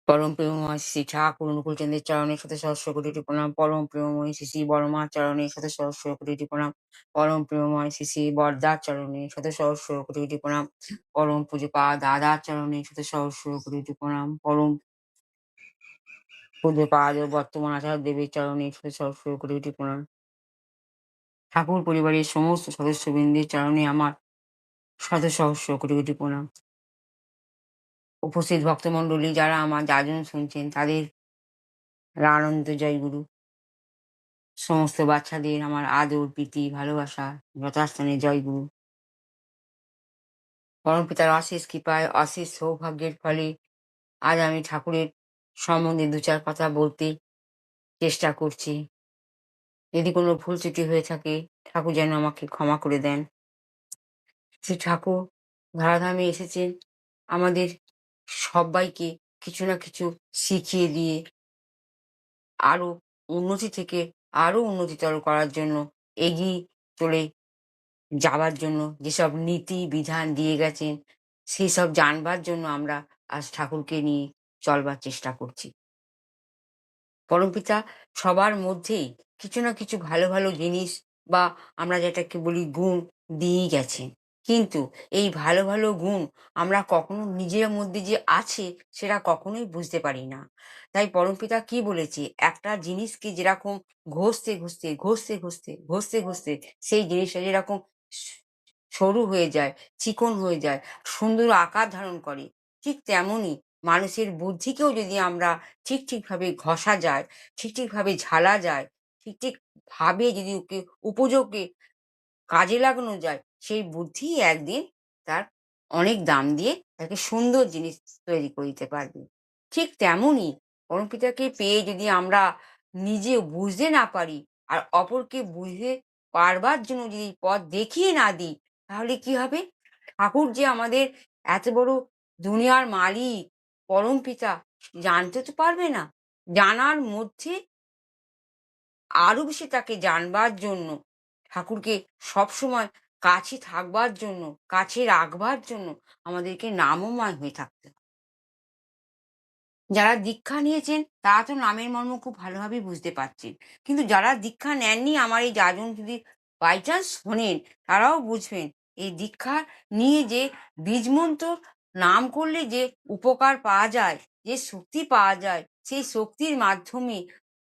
পরম প্রেমময় শ্রী ঠাকুর অনুকূলচন্দ্রের চরণের সাথে সহস্র কোটি প্রণাম। পরম প্রেমময় শ্রী শ্রী বড়মার চরণের সাথে সহস্র কোটি প্রণাম। পরম প্রেমময় শ্রী শ্রী বরদার চরণের সাথে সহস্র কোটি প্রণাম। পরম পূজ্যপা দাদার চরণের সাথে সহস্র কোটি প্রণাম। পরম পূজ্যপাদ বর্তমান আচার্য দেবীর চরণের সাথে সহস্র কোটি প্রণাম। ঠাকুর পরিবারের সমস্ত সদস্যবৃন্দের চরণে আমার শত সহস্র কোটি প্রণাম। উপস্থিত ভক্তমণ্ডলী যারা আমার যাজন শুনছেন তাদের আনন্দ জয় গুরু। সমস্ত বাচ্চাদের আমার আদর প্রীতি ভালোবাসা যথাস্থানে জয় গুরু। পরমপিতার অশেষ কৃপায় অশেষ সৌভাগ্যের ফলে আজ আমি ঠাকুরের সম্বন্ধে দু চার কথা বলতে চেষ্টা করছি। যদি কোনো ভুল ত্রুটি হয়ে থাকে ঠাকুর যেন আমাকে ক্ষমা করে দেন। শ্রী ঠাকুর ধরাধামে এসেছেন আমাদের সবাইকে কিছু না কিছু শিখিয়ে দিয়ে আরো উন্নতি থেকে আরো উন্নতিতর করার জন্য এগিয়ে চলে যাবার জন্য যেসব নীতি বিধান দিয়ে গেছেন সেই সব জানবার জন্য আমরা আজ ঠাকুরকে নিয়ে চলবার চেষ্টা করছি। পরমপিতা সবার মধ্যেই কিছু না কিছু ভালো ভালো জিনিস বা আমরা যেটাকে বলি গুণ দিয়েই গেছেন, কিন্তু এই ভালো ভালো গুণ আমরা কখনো নিজের মধ্যে যে আছে সেটা কখনোই বুঝতে পারি না। তাই পরমপিতা কি বলেছে, একটা জিনিসকে যেরকম ঘষতে ঘষতে ঘষতে ঘষতে ঘষতে ঘষতে সেই জিনিসটা যেরকম সরু হয়ে যায়, চিকন হয়ে যায়, সুন্দর আকার ধারণ করে, ঠিক তেমনই মানুষের বুদ্ধিকেও যদি আমরা ঠিক ঠিকভাবে ঘষা যায়, ঠিক ঠিকভাবে ঝালা যায়, ঠিক ঠিক ভাবে যদি ওকে উপযোগে কাজে লাগানো যায়, সেই বুদ্ধি একদিন তার অনেক দাম দিয়ে তাকে সুন্দর জিনিস তৈরি করিতে পারবে। ঠিক তেমনই পরমপিতাকে পেয়ে যদি আমরা নিজে বুঝতে না পারি আর অপরকে বুঝতে পারবার জন্য যদি পথ দেখিয়ে না দিই, তাহলে কি হবে? ঠাকুর যে আমাদের এত বড় দুনিয়ার মালিক পরমপিতা জানতে তো পারবে না। জানার মধ্যে আরো বেশি তাকে জানবার জন্য, ঠাকুরকে সবসময় কাছে থাকবার জন্য, কাছে রাখবার জন্য আমাদেরকে নামময় হয়ে থাকতে হবে। যারা দীক্ষা নিয়েছেন তারা তো নামের মর্ম খুব ভালোভাবে বুঝতে পারছেন, কিন্তু যারা দীক্ষা নেননি আমার এই যাজন যদি বাই চান্স শোনেন, তারাও বুঝবেন এই দীক্ষা নিয়ে যে বীজমন্ত্র নাম করলে যে উপকার পাওয়া যায়, যে শক্তি পাওয়া যায়, সেই শক্তির মাধ্যমে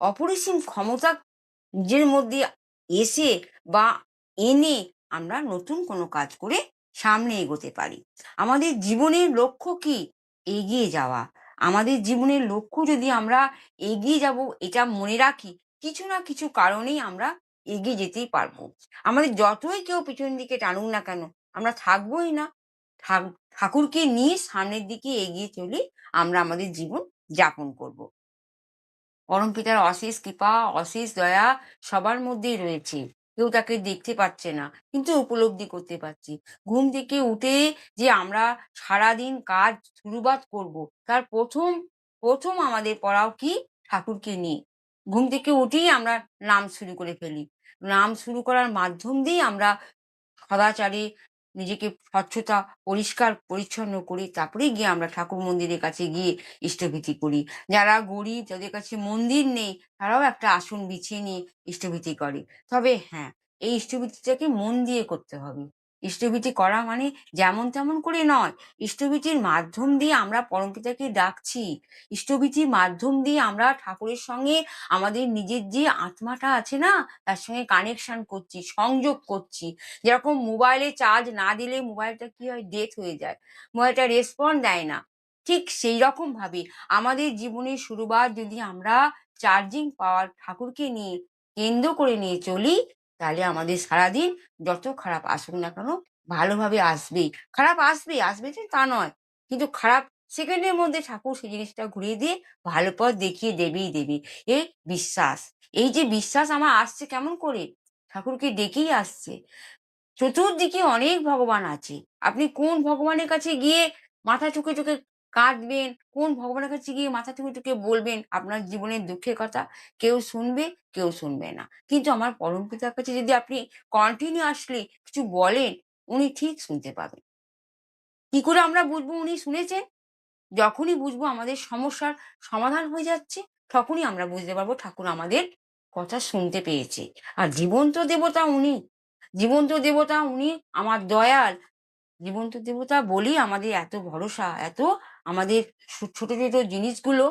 অপরিসীম ক্ষমতা নিজের মধ্যে এসে বা এনে আমরা নতুন কোনো কাজ করে সামনে এগোতে পারি। আমাদের জীবনের লক্ষ্য কি? এগিয়ে যাওয়া। আমাদের জীবনের লক্ষ্য যদি আমরা এগিয়ে যাব এটা মনে রাখি, কিছু না কিছু কারণেই আমরা এগিয়ে যেতেই পারবো। আমাদের যতই কেউ পিছন দিকে টানুক না কেন, আমরা থাকবোই না। ঠাকুরকে নিয়ে সামনের দিকে এগিয়ে চলে আমরা আমাদের জীবন যাপন করব। পরমপিতার অশেষ কৃপা অশেষ দয়া সবার মধ্যেই রয়েছে। কেউ তাকে দেখতে পাচ্ছে না, কিন্তু উপলব্ধি করতে পারছি। ঘুম থেকে উঠে যে আমরা সারাদিন কাজ শুরুবাত করব, তার প্রথম প্রথম আমাদের পড়াও কি? ঠাকুরকে নিয়ে। ঘুম থেকে উঠেই আমরা নাম শুরু করে ফেলি। নাম শুরু করার মাধ্যম দিয়ে আমরা সদাচারে নিজেকে স্বচ্ছতা পরিষ্কার পরিচ্ছন্ন করি, তারপরে গিয়ে আমরা ঠাকুর মন্দিরের কাছে গিয়ে ইষ্টভীতি করি। যারা গরিব, যাদের কাছে মন্দির নেই, তারাও একটা আসন বিছিয়ে নিয়ে ইষ্টভীতি করে। তবে হ্যাঁ, এই ইষ্টভীতিটাকে মন দিয়ে করতে হবে। ইষ্টভীতি করা মানে যেমন তেমন করে নয়। ইষ্টভীতির মাধ্যম দিয়ে আমরা পরমপিতাকে ডাকছি। ইষ্টভীতির মাধ্যম দিয়ে আমরা ঠাকুরের সঙ্গে আমাদের নিজের যে আত্মাটা আছে না, তার সঙ্গে কানেকশন করছি, সংযোগ করছি। যেরকম মোবাইলে চার্জ না দিলে মোবাইলটা কি হয়? ডেথ হয়ে যায়, মোবাইলটা রেসপন্ড দেয় না। ঠিক সেই রকম ভাবে আমাদের জীবনের শুরুবার যদি আমরা চার্জিং পাওয়ার ঠাকুরকে নিয়ে কেন্দ্র করে নিয়ে চলি, তাহলে আমাদের সারাদিন যত খারাপ আসুক না কেন ভালোভাবে আসবেই। খারাপ আসবে, আসবে যে তা নয়, কিন্তু খারাপ সেকেন্ডের মধ্যে ঠাকুর সেই জিনিসটা ঘুরিয়ে দিয়ে ভালো পথ দেখিয়ে দেবেই দেবে। এই বিশ্বাস, এই যে বিশ্বাস আমার আসছে কেমন করে? ঠাকুরকে ডেকেই আসছে। চতুর্দিকে অনেক ভগবান আছে। আপনি কোন ভগবানের কাছে গিয়ে মাথা ঠুকে ঠুকে কাঁদবেন, কোন ভগবানের কাছে গিয়ে মাথা ঠুকে ঠুকে বলবেন আপনার জীবনের দুঃখের কথা? কেউ শুনবে, কেউ শুনবে না। কিন্তু আমার পরমপিতার কাছে যদি আপনি কন্টিনিউয়াসলি কিছু বলেন, উনি ঠিক শুনতে পাবেন। কি করে আমরা বুঝবো উনি শুনেছেন? যখনই বুঝবো আমাদের সমস্যার সমাধান হয়ে যাচ্ছে, তখনই আমরা বুঝতে পারবো ঠাকুর আমাদের কথা শুনতে পেয়েছে। আর জীবন্ত দেবতা উনি। জীবন্ত দেবতা উনি আমার দয়াল। জীবন্ত দেবতা বলেই আমাদের এত ভরসা, এত আমাদের ছোট, ছোট জিনিসগুলো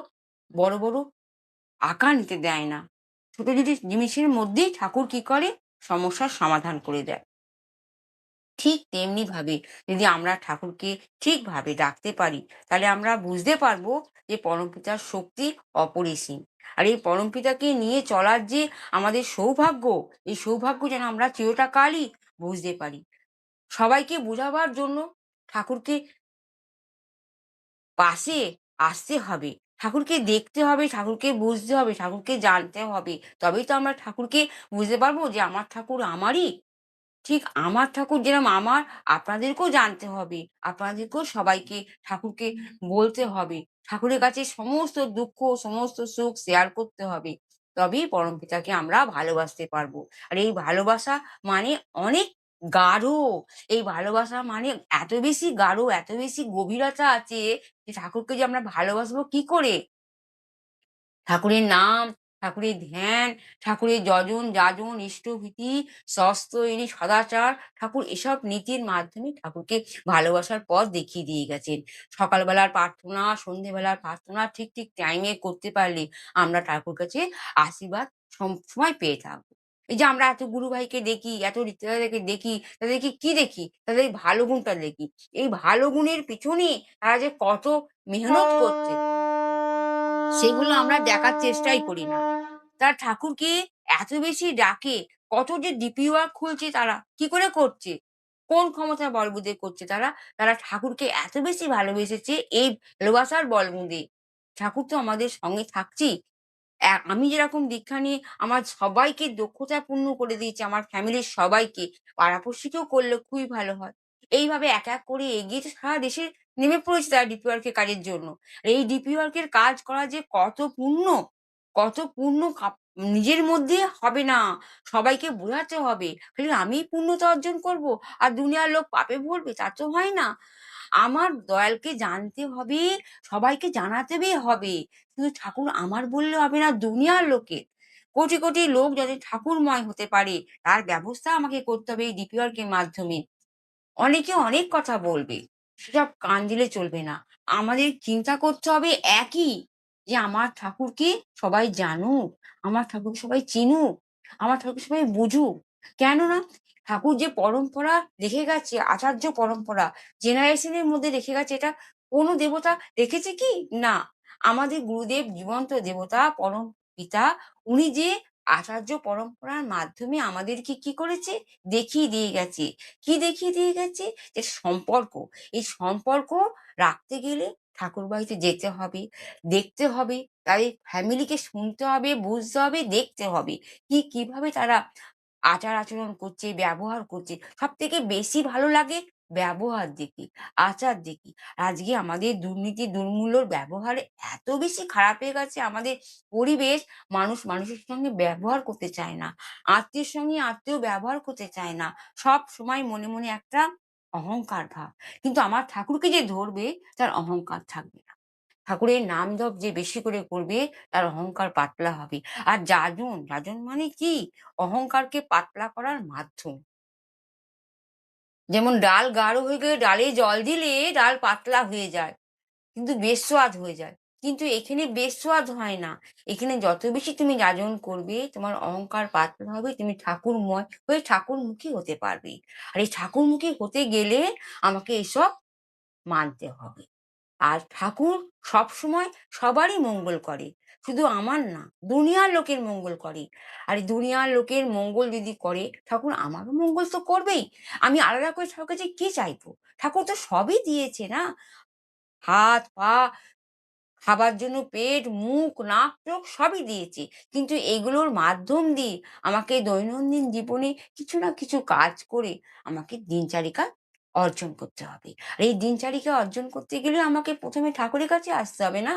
বড়, বড় আকার নিতে দেয় না। ছোট, ছোট জিনিসের মধ্যেই ঠাকুর কি করে? সমস্যার সমাধান করে দেয়। ঠিক তেমনি ভাবে যদি আমরা ঠাকুরকে ঠিকভাবে ডাকতে পারি, তাহলে আমরা বুঝতে পারবো যে পরমপিতার শক্তি অপরিসীম। আর এই পরমপিতাকে নিয়ে চলার যে আমাদের সৌভাগ্য, এই সৌভাগ্য যেন আমরা চিরকালই বুঝতে পারি। সবাইকে বোঝাবার জন্য ঠাকুরকে পাশে আসতে হবে। ঠাকুরকে দেখতে হবে, ঠাকুরকে বুঝতে হবে, ঠাকুরকে জানতে হবে। তবেই তো আমরা ঠাকুরকে বুঝতে পারবো যে আমার ঠাকুর আমারই। ঠিক আমার ঠাকুর যেরকম আমার, আপনাদেরকেও জানতে হবে। আপনাদেরকেও সবাইকে ঠাকুরকে বলতে হবে। ঠাকুরের কাছে সমস্ত দুঃখ, সমস্ত সুখ শেয়ার করতে হবে। তবেই পরমপিতাকে আমরা ভালোবাসতে পারবো। আর এই ভালোবাসা মানে অনেক গাঢ়। এই ভালোবাসা মানে এত বেশি গাঢ়, এত বেশি গভীরতা আছে যে ঠাকুরকে যে আমরা ভালোবাসবো কি করে? ঠাকুরের নাম, ঠাকুরের ধ্যান, ঠাকুরের যজন, যাজন, ইষ্টভীতি, স্বস্ত্রয়িনী সদাচার, ঠাকুর এসব নীতির মাধ্যমে ঠাকুরকে ভালোবাসার পথ দেখিয়ে দিয়ে গেছেন। সকালবেলার প্রার্থনা, সন্ধ্যেবেলার প্রার্থনা ঠিক, ঠিক টাইমে করতে পারলে আমরা ঠাকুর কাছে আশীর্বাদ সবসময় পেয়ে থাকবো। এই যে আমরা এত গুরুভাইকে দেখি, এত ঋত্বিকাদেরকে দেখি, তাদেরকে কি দেখি? তাদের এই ভালো গুণটা দেখি। এই ভালো গুণের পিছনে তারা যে কত মেহনত করছে সেগুলো আমরা দেখার চেষ্টাই করি না। তারা ঠাকুরকে এত বেশি ডাকে, কত যে ডিপি ওয়ার্ক খুলছে তারা। কি করে করছে? কোন ক্ষমতার বলবুতে করছে তারা? তারা ঠাকুরকে এত বেশি ভালোবেসেছে এই ভালোবাসার বলবুতে। ঠাকুর তো আমাদের সঙ্গে থাকছেই। আমি যেরকম দীক্ষা নিয়ে আমার সবাইকে দক্ষতাপূর্ণ করে দিয়েছি, আমার ফ্যামিলির সবাইকে। পাড়াপড়শিকেও করলে খুবই ভালো হয়। এইভাবে এক, এক করে এগিয়ে তো সারা দেশে নেমে পড়েছে তারা ডিপি ওয়ার্কের কাজের জন্য। এই ডিপি ওয়ার্কের কাজ করা যে কত পুণ্য, কত পুণ্য নিজের মধ্যে হবে না। সবাইকে বোঝাতে হবে। খালি আমিই পূর্ণতা অর্জন করব, আর দুনিয়ার লোক পাপে ভরবে, তা তো হয় না। আমার দয়ালকে জানতে হবে, সবাইকে জানাতেই হবে। শুধু ঠাকুর আমার বললে হবে না, দুনিয়ার লোকের। কোটি, কোটি লোক যাতে ঠাকুরময় হতে পারে, তার ব্যবস্থা আমাকে করতে হবে এই ডিপি ওয়ার্কের মাধ্যমে। অনেকে অনেক কথা বলবে। সেসব কান দিলে চলবে না। আমাদের চিন্তা করতে হবে একই, যে আমার ঠাকুরকে সবাই জানুক, আমার ঠাকুরকে সবাই চিনুক, আমার ঠাকুরকে সবাই বুঝুক। কেননা ঠাকুর যে পরম্পরা রেখে গেছে, আচার্য পরম্পরা জেনারেশনের মধ্যে রেখে গেছে, এটা কোনো দেবতা রেখেছে কি? না। আমাদের গুরুদেব জীবন্ত দেবতা, পরম পিতা, উনি যে আচার্য পরম্পরার মাধ্যমে আমাদেরকে কি করেছে? দেখিয়ে দিয়ে গেছে। কি দেখিয়ে দিয়ে গেছে? যে সম্পর্ক। এই সম্পর্ক রাখতে গেলে ঠাকুরবাড়িতে যেতে হবে, দেখতে হবে, তাদের ফ্যামিলিকে শুনতে হবে, বুঝতে হবে, দেখতে হবে। কিভাবে তারা আচার-আচরণ করছে, ব্যবহার করছে। সবথেকে বেশি ভালো লাগে ব্যবহার দেখি, আচার দেখি। আজকে আমাদের দুর্নীতি, দুর্মূল্যর ব্যবহারে এত বেশি খারাপ হয়ে গেছে আমাদের পরিবেশ, মানুষ মানুষের সঙ্গে ব্যবহার করতে চায় না। আত্মীয়ের সঙ্গে আত্মীয় ব্যবহার করতে চায় না। সবসময় মনে, মনে একটা অহংকার ভাব। কিন্তু আমার ঠাকুরকে যে ধরবে তার অহংকার থাকবে না। ঠাকুরের নাম জপ যে বেশি করে করবে তার অহংকার পাতলা হবে। আর যাজন, যাজন মানে কি? অহংকারকে পাতলা করার মাধ্যম। যেমন ডাল গাঢ় হয়ে গেলে ডালে জল দিলে ডাল পাতলা হয়ে যায়। কিন্তু বেস্বাদ হয়ে যায়। কিন্তু এখানে বেস্বাদ হয় না। এখানে যত বেশি তুমি যাজন করবে, তোমার অহংকার পাতলা হবে, তুমি ঠাকুরময় হয়ে ঠাকুরমুখী হতে পারবে। আর এই ঠাকুরমুখী হতে গেলে আমাকে এসব মানতে হবে। আর ঠাকুর সবসময় সবারই মঙ্গল করে। শুধু আমার না, দুনিয়ার লোকের মঙ্গল করে। আর এই দুনিয়ার লোকের মঙ্গল যদি করে, ঠাকুর আমারও মঙ্গল তো করবেই। আমি আলাদা করে ঠাকুরের কাছে কি চাইবো? ঠাকুর তো সবই দিয়েছে না? হাত, পা, খাবার জন্য পেট, মুখ, নাক, চোখ সবই দিয়েছে। কিন্তু এগুলোর মাধ্যম দিয়ে আমাকে দৈনন্দিন জীবনে কিছু না কিছু কাজ করে আমাকে দিনচারিকা অর্জন করতে হবে। আর এই দিনচারিকা অর্জন করতে গেলে আমাকে ১ম এ ঠাকুরের কাছে আসতে হবে না?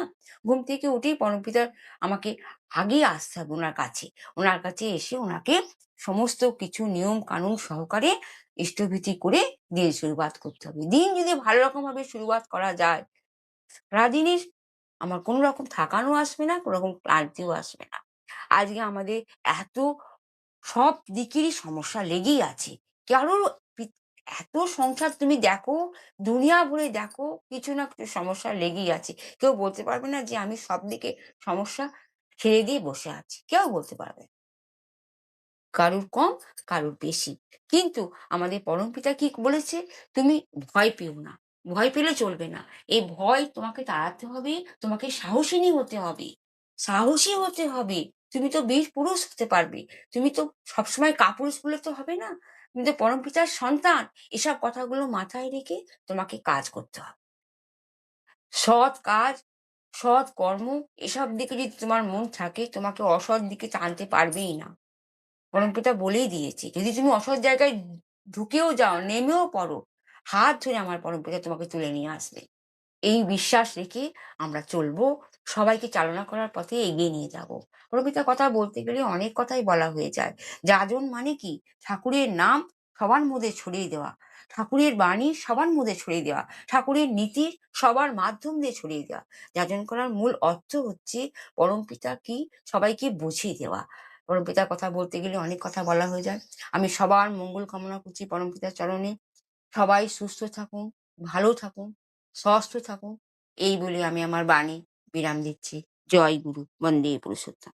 ঘুম থেকে উঠেই পরমপিতার আমাকে আগেই আসতে হবে উনার কাছে। উনার কাছে এসে উনাকে সমস্ত কিছু নিয়ম কানুন সহকারে ইষ্টভীতি করে দিন শুরুয়াত করতে হবে। দিন যদি ভালো রকমভাবে শুরুয়াত করা যায়, সারাদিনে আমার কোনো রকম থাকানো আসবে না, কোনো রকম ক্লান্তিও আসবে না। আজকে আমাদের এত সব দিকেরই সমস্যা লেগেই আছে। কারোর পি এত সংসার তুমি দেখো, দুনিয়া ভরে দেখো, কিছু না কিছু সমস্যা লেগেই আছে। কেউ বলতে পারবে না যে আমি সব দিকে সমস্যা ছেড়ে দিয়ে বসে আছি। কেউ বলতে পারবে না। কারুর কম, কারুর বেশি। কিন্তু আমাদের পরমপিতা কি বলেছে? তুমি ভয় পেও না। ভয় পেলে চলবে না। এই ভয় তোমাকে তাড়াতে হবে, তোমাকে সাহসিনী হতে হবে। সাহসী হতে হবে। তুমি তো বীর পুরুষ হতে পারবে। তুমি তো সবসময় কাপুরুষ বললে তো হবে না। তুমি তো পরমপিতার সন্তান। এসব কথাগুলো মাথায় রেখে তোমাকে কাজ করতে হবে। সৎ কাজ, সৎ কর্ম এসব দিকে যদি তোমার মন থাকে, তোমাকে অসৎ দিকে টানতে পারবেই না। পরমপিতা বলেই দিয়েছে, যদি তুমি অসৎ জায়গায় ঢুকেও যাও, নেমেও পড়ো, হাত ধরে আমার পরমপিতা তোমাকে তুলে নিয়ে আসবে। এই বিশ্বাস রেখে আমরা চলবো, সবাইকে চালনা করার পথে এগিয়ে নিয়ে যাব। পরমপিতার কথা বলতে গেলে অনেক কথাই বলা হয়ে যায়। যাজন মানে কি? ঠাকুরের নাম সবার মধ্যে ছড়িয়ে দেওয়া, ঠাকুরের বাণী সবার মধ্যে ছড়িয়ে দেওয়া, ঠাকুরের নীতি সবার মাধ্যম দিয়ে ছড়িয়ে দেওয়া। যাজন করার মূল অর্থ হচ্ছে পরমপিতা কি সবাইকে বুঝিয়ে দেওয়া। পরমপিতার কথা বলতে গেলে অনেক কথা বলা হয়ে যায়। আমি সবার মঙ্গল কামনা করছি পরমপিতার চরণে। সবাই সুস্থ থাকুন, ভালো থাকুন, স্বস্থ থাকুন। এই বলে আমি আমার বাণী বিরাম দিচ্ছি। জয় গুরু, বন্দে পুরুষোত্তম।